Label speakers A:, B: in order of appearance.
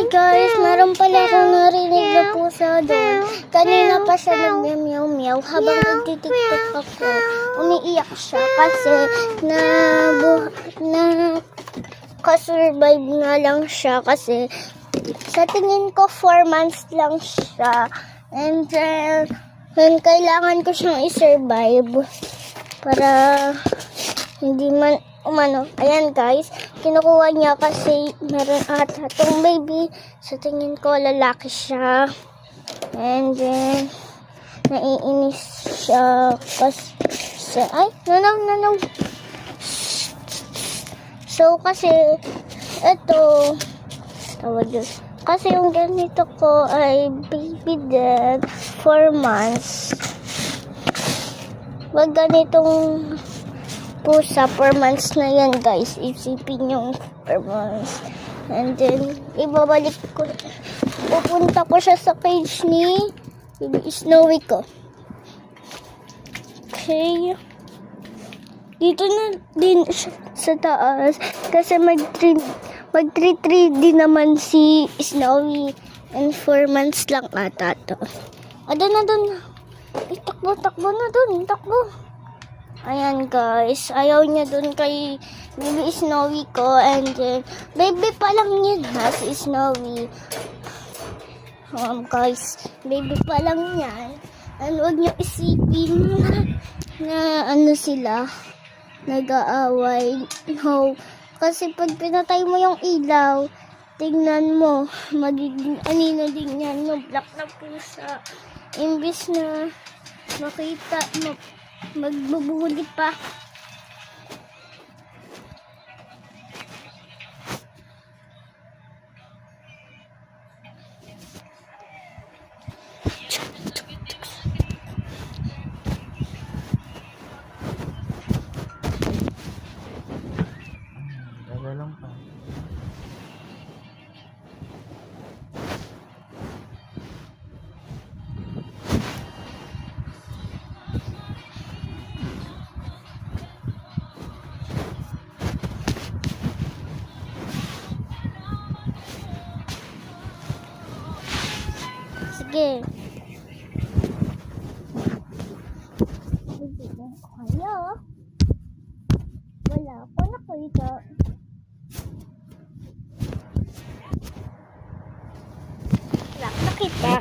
A: guys, meron pala akong narinig na pusa doon. Kanina pa siya nag-meow-meow habang nagtitiktok ako. Umiiyak siya kasi kasurvive nga lang siya kasi sa tingin ko 4 months lang siya. And then kailangan ko siyang i-survive para hindi man umano. Ayan guys, kinukuha niya kasi meron ata itong baby. Sa tingin ko lalaki siya. And then naiinis siya kasi ay, no. So kasi ito tawag yun. Kasi yung ganito ko ay baby dead 4 months. Wag ganitong pusa 4 months na yan guys. Isipin yung 4 months. And then ibabalik ko. Pupunta ko siya sa cage ni Baby Snowy ko. Okay. Dito na din sa taas. Kasi mag-3 din naman si Snowy. And 4 months lang ata to. Doon. Ay, takbo na doon. Takbo. Ayan guys, ayaw niya dun kay Baby Snowy ko. And then, baby pa lang yan ha, si Snowy. Guys, baby pa lang yan. And huwag niyo isipin na ano sila, nag-aaway. No, kasi pag pinatay mo yung ilaw, tingnan mo, magiging anino din yan, no, black na pusa. Imbis na makita, magbubuhuli pa.
B: Lang pa.
A: Sige. Hello? Wala ako nakita. Wala nakita.